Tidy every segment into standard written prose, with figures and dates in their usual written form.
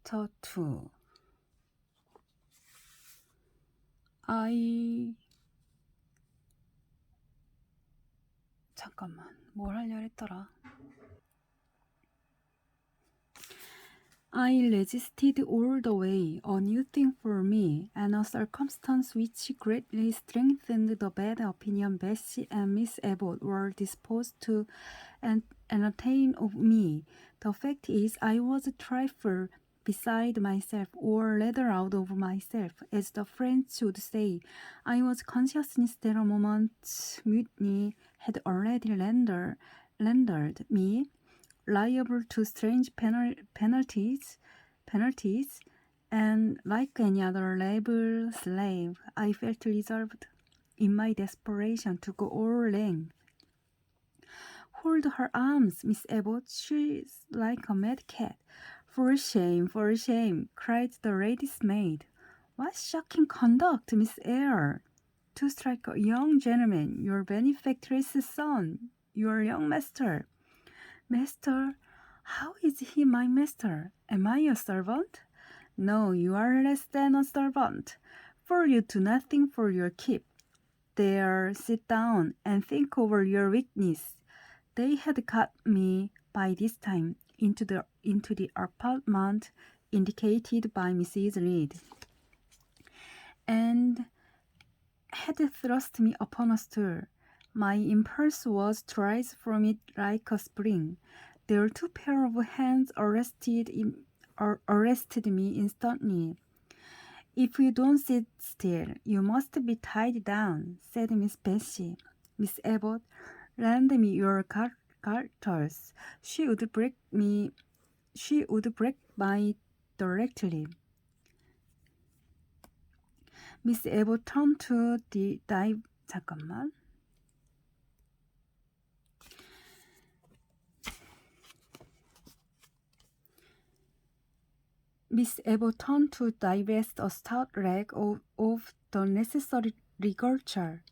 챕터2 잠깐만 뭘 하려 했더라. I resisted all the way, a new thing for me, and a circumstance which greatly strengthened the bad opinion Bessie and Miss Abbott were disposed to entertain of me. The fact is, I was a trifle beside myself, or rather out of myself, as the French would say. I was conscious that a moment's mutiny had already rendered me liable to strange penalties, and like any other labor slave, I felt resolved in my desperation to go all length. Hold her arms, Miss Abbott, she's like a mad cat. For shame, cried the lady's maid. What shocking conduct, Miss Eyre, to strike a young gentleman, your benefactress's son, your young master. Master? How is he my master? Am I a servant? No, you are less than a servant, for you do nothing for your keep. There, sit down and think over your weakness. They had got me by this time into the apartment indicated by Mrs. Reed, and had thrust me upon a stool. My impulse was to rise from it like a spring. Their two pair of hands arrested me instantly. If you don't sit still, you must be tied down, said Miss Bessie. Miss Abbott, lend me your garters. She would break my directly. Miss Abbott turned to the 잠깐만. Miss Abbott turned to divest a stout leg of the necessary ligature.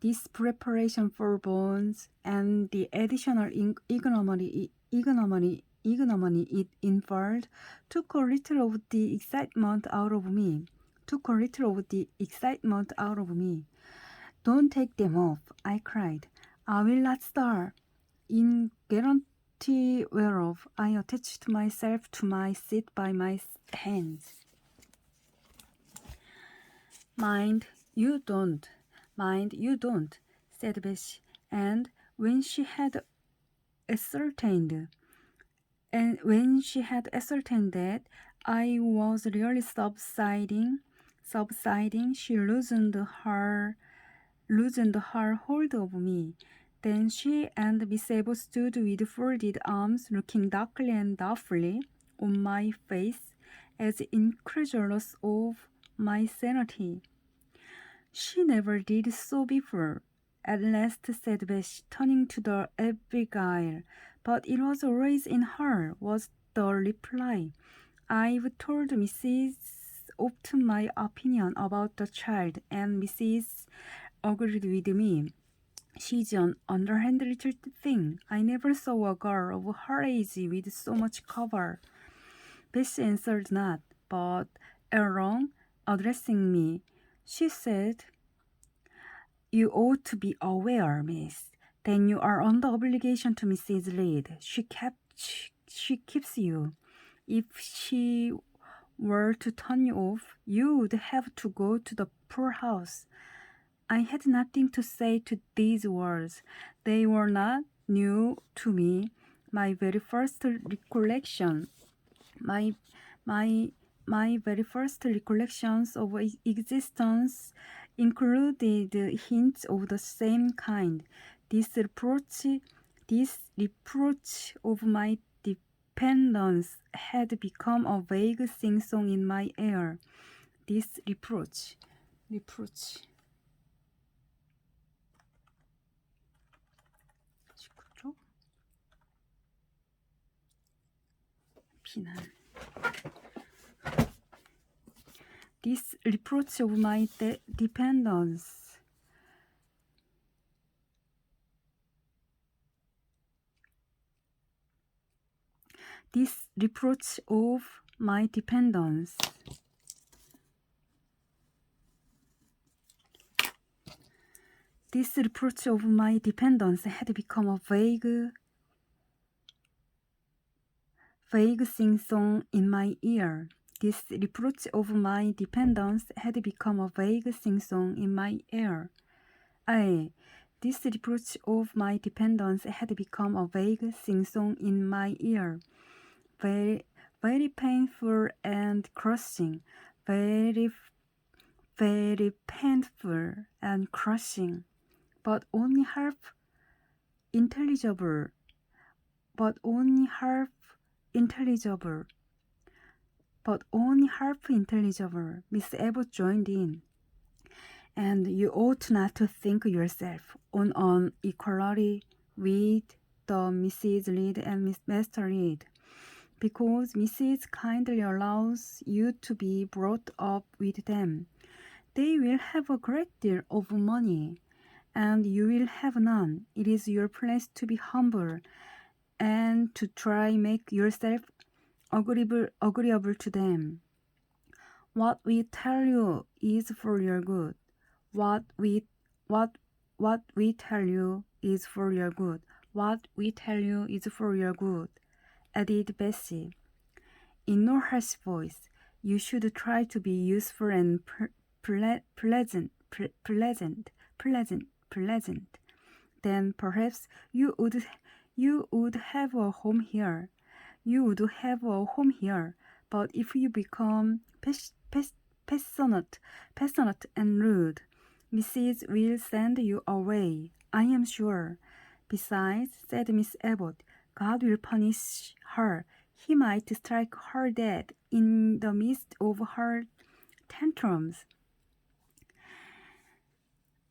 This preparation for bones and the additional ignominy it involved took a little of the excitement out of me. Don't take them off, I cried. I will not stir. In guarantee whereof I attached myself to my seat by my hands. Mind you don't, said Bessie, and when she had ascertained that I was really subsiding, she loosened her hold of me. Then she and Miss Abbott stood with folded arms, looking darkly and doubtfully on my face, as incredulous of my sanity. She never did so before, at last said Bessie, turning to the Abigail. But it was always in her, was the reply. I've told Mrs. Upton my opinion about the child, and Mrs. agreed with me. She's an underhand little thing. I never saw a girl of her age with so much cover. Bessie answered not, but along, addressing me, she said, You ought to be aware, miss. Then you are under obligation to Mrs. Reed. She keeps you. If she were to turn you off, you would have to go to the poorhouse. I had nothing to say to these words. They were not new to me. My very first recollections of existence included hints of the same kind. This reproach of my dependence had become a vague sing-song in my ear. This reproach. 19쪽. 비난. This reproach of my dependence This reproach of my dependence. This reproach of my dependence had become a vague sing-song in my ear. This reproach of my dependence had become a vague sing-song in my ear. This reproach of my dependence had become a vague sing-song in my ear. Very, very painful and crushing. Very, very painful and crushing. But only half intelligible. But only half intelligible. Miss Abbott joined in. And you ought not to think yourself on equality with the Mrs. Reed and Mr. Reed, because Mrs. kindly allows you to be brought up with them. They will have a great deal of money, and you will have none. It is your place to be humble and to try make yourself agreeable to them. What we tell you is for your good. What we tell you is for your good. What we tell you is for your good, added Bessie. In no harsh voice, you should try to be useful and pleasant. Then perhaps you would have a home here. But if you become passionate and rude, Mrs. will send you away, I am sure. Besides, said Miss Abbott, God will punish her. He might strike her dead in the midst of her tantrums.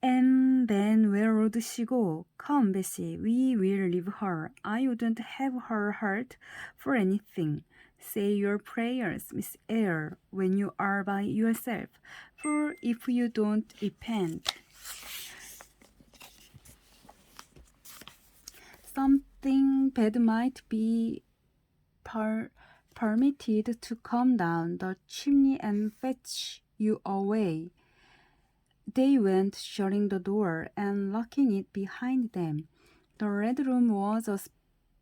And then where would she go? Come, Bessie, we will leave her. I wouldn't have her hurt for anything. Say your prayers, Miss Eyre, when you are by yourself, for if you don't repent, something bad might be permitted to come down the chimney and fetch you away. They went, shutting the door and locking it behind them. The Red Room was a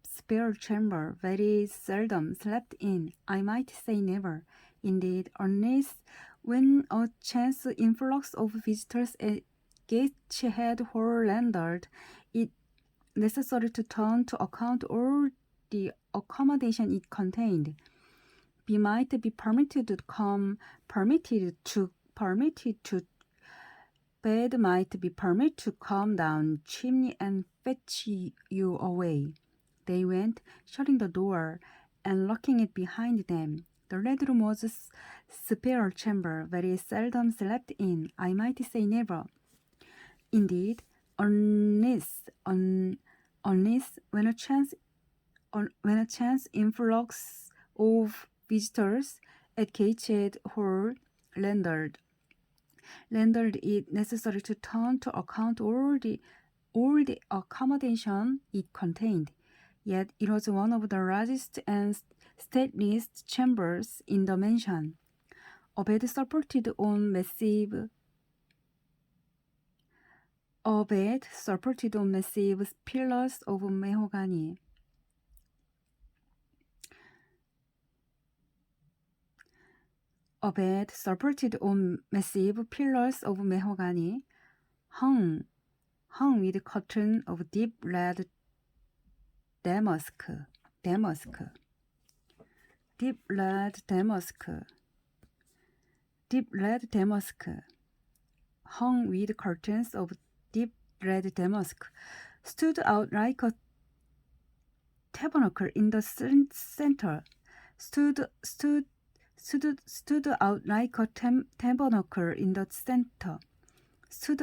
spare chamber, very seldom slept in, I might say never. Indeed, unless when a chance influx of visitors at Gateshead Hall rendered it necessary to turn to account all the accommodation it contained. Bed might be permitted to come down chimney and fetch you away. They went, shutting the door and locking it behind them. The Red Room was a spare chamber, very seldom slept in, I might say never. Indeed, unless when a chance influx of visitors at Gateshead Hall rendered it necessary to turn to account all the accommodation it contained. Yet it was one of the largest and stateliest chambers in the mansion. A bed supported on massive pillars of mahogany. A bed supported on massive pillars of mahogany, hung with curtain of deep red damask, hung with curtains of deep red damask, stood out like a tabernacle in the center. Stood out like a tabernacle in the center. Stood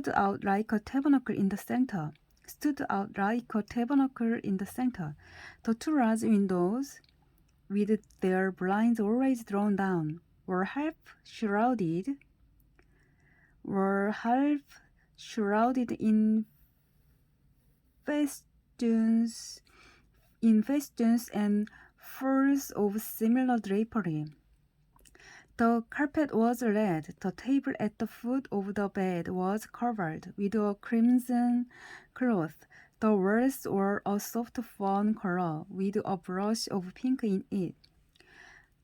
out like a tabernacle in the center. Stood out like a tabernacle in the center. The two large windows, with their blinds always drawn down, were half shrouded in festoons in festoons and folds of similar drapery. The carpet was red. The table at the foot of the bed was covered with a crimson cloth. The walls were a soft fawn color with a brush of pink in it.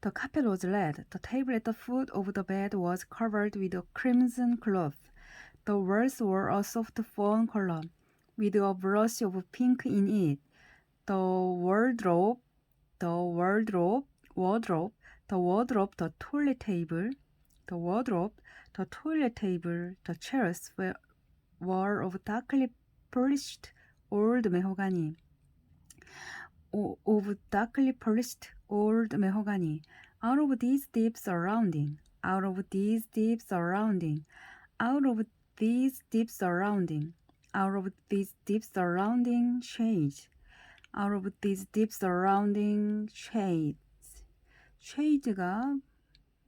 The carpet was red. The table at the foot of the bed was covered with a crimson cloth. The walls were a soft fawn color with a brush of pink in it. The wardrobe, the toilet table, the chairs were of darkly polished old mahogany. Out of these deep surrounding, shades가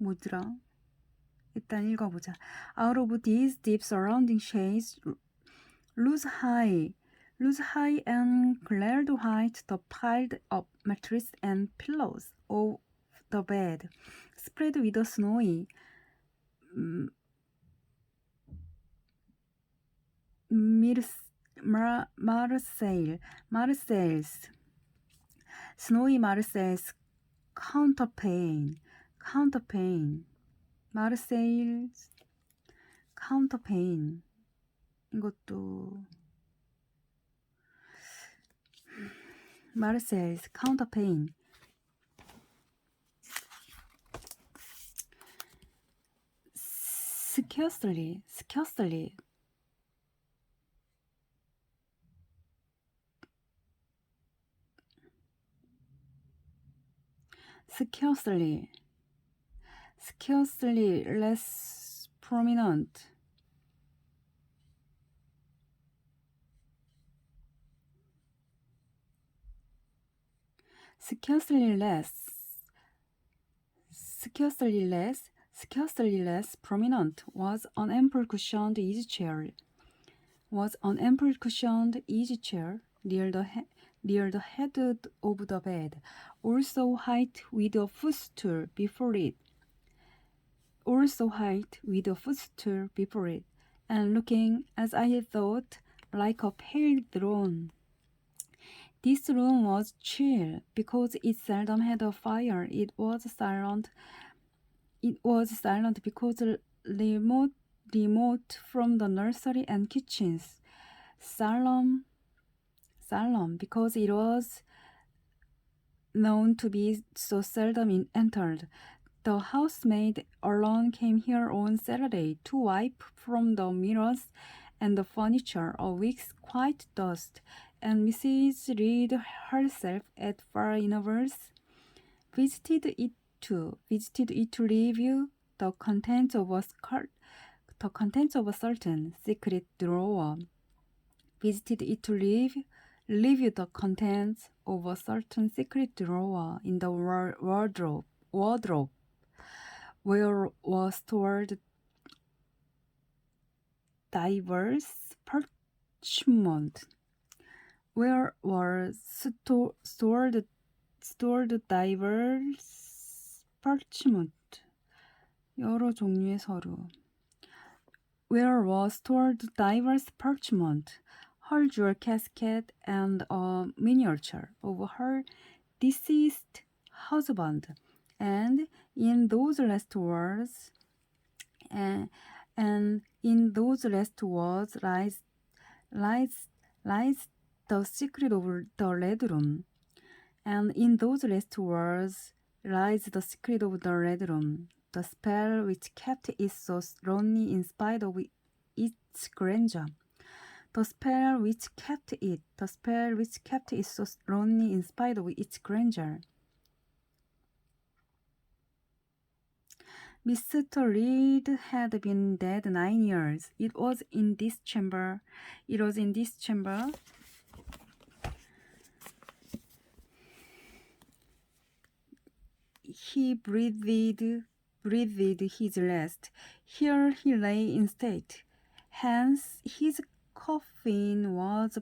뭐더라? 일단 읽어보자. Out of these deep surrounding shades, loose high and glared white the piled up mattress and pillows of the bed, spread with a snowy Marseille's counterpane. Marseille's counterpane. 이것도 Marseille's counterpane. Scarcely. Scarcely less prominent. Scarcely less prominent was an ample cushioned easy chair near the head of the bed, also white with a footstool before it, and looking, as I had thought, like a pale throne. This room was chill because it seldom had a fire. It was silent because remote from the nursery and kitchens. Solemn because it was known to be so seldom entered. The housemaid alone came here on Saturday to wipe from the mirrors and the furniture a week's quiet dust, and Mrs. Reed herself at far intervals visited it to review the contents of a certain secret drawer. Review the contents of a certain secret drawer in the wardrobe, where were stored diverse parchment. 여러 종류의 서류. Where was stored diverse parchment, her jewel casket, and a miniature of her deceased husband. And in those last words, lies the secret of the Red Room. And in those last words lies the secret of the Red Room, the spell which kept it so lonely in spite of its grandeur. The spell which kept it so lonely in spite of its grandeur. Mr. Reed had been dead 9 years. It was in this chamber. He breathed his last. Here he lay in state. Hence his coffin was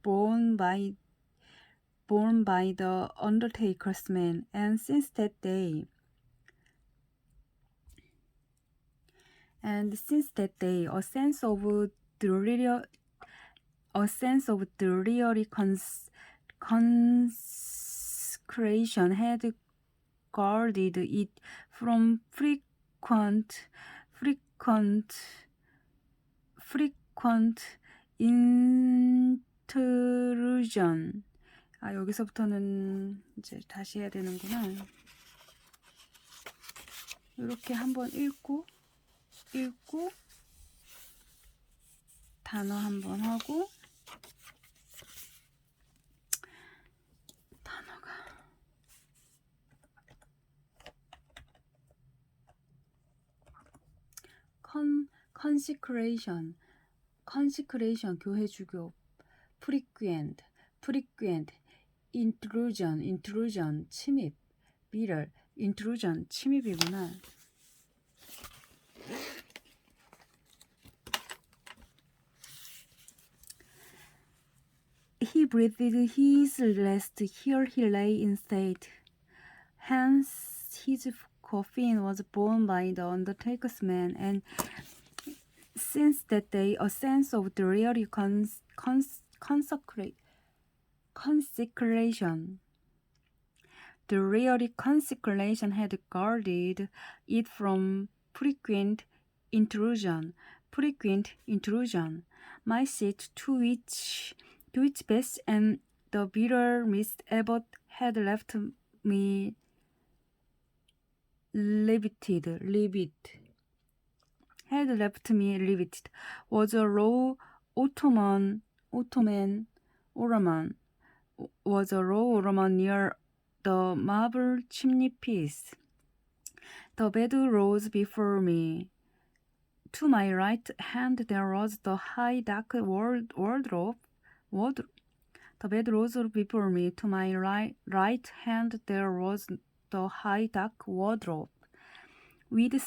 borne by borne by the undertaker's man, and since that day, a sense of dreary consecration had guarded it from frequent intrusion. 여기서부터는 이제 다시 해야 되는구나. 이렇게 한번 읽고 단어 한번 하고 단어가 consecration 교회 주교 frequent intrusion 침입 bitter intrusion 침입이구나. He breathed his last. Here he lay in state. Hence his coffin was borne by the undertaker's man, and since that day a sense of dreary consecration had guarded it from frequent intrusion. My seat, to which Bess and the bitter Miss Abbott had left me riveted, was a low ottoman near the marble chimney-piece. The bed rose before me. To my right hand there was the high dark wardrobe. The bed rose before me. To my right hand there was the high dark wardrobe. With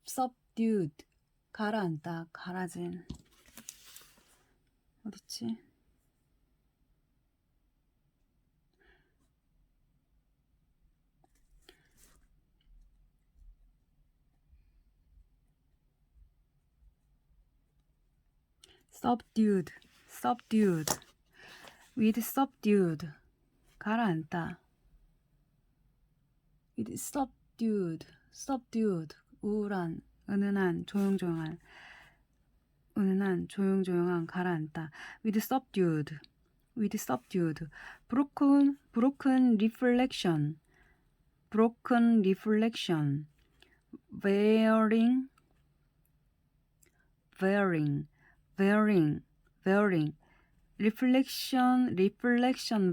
subdued 가라앉다 가라진 어딨지? subdued with subdued 가라앉다 with subdued 우울한 은은한 조용조용한 가라앉다 with subdued broken reflection wearing reflection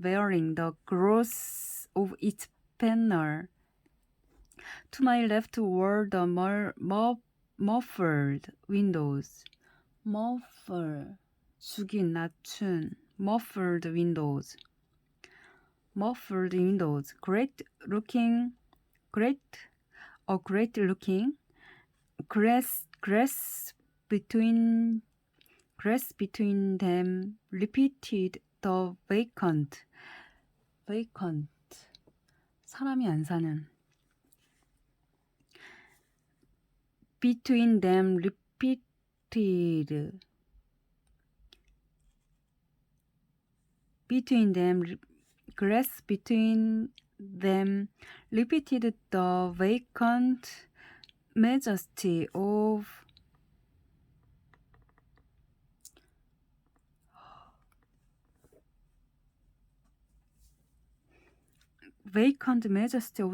wearing the gloss of its banner. To my left were the muffled windows. 숙인 낮춘 muffled windows. Great looking grass between them repeated the vacant 사람이 안 사는 between them grass between them repeated the vacant majesty of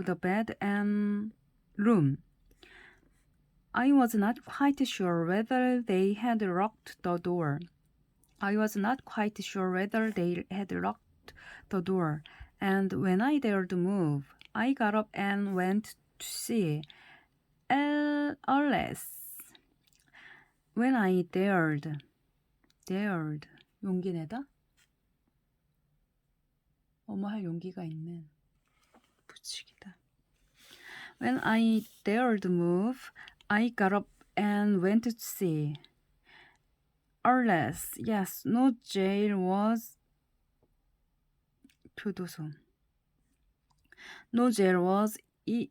the bed and room. I was not quite sure whether they had locked the door. And when I dared move, I got up and went to see. Alas, when I dared 용기 내다? 할 용기가 있는 부치기다. When I dared move, I got up and went to see. Alas, yes, no jail was 교도소. No jail was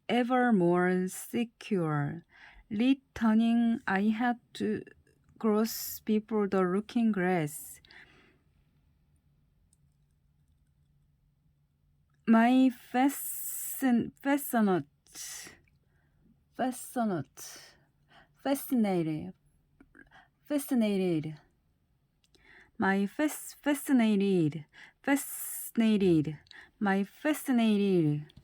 ever more secure. Returning, I had to cross before the looking glass. My fascinated. My fascinated. My fascinated.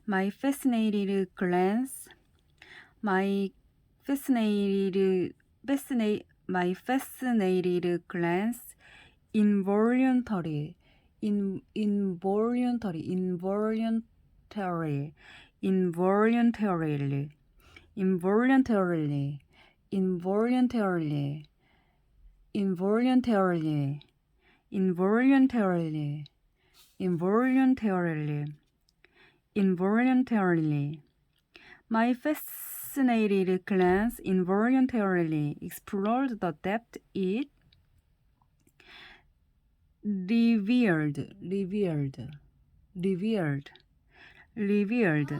My fascinated glance, my fascinated glance, involuntarily, involuntarily. My fascinated glance involuntarily explored the depth it revealed.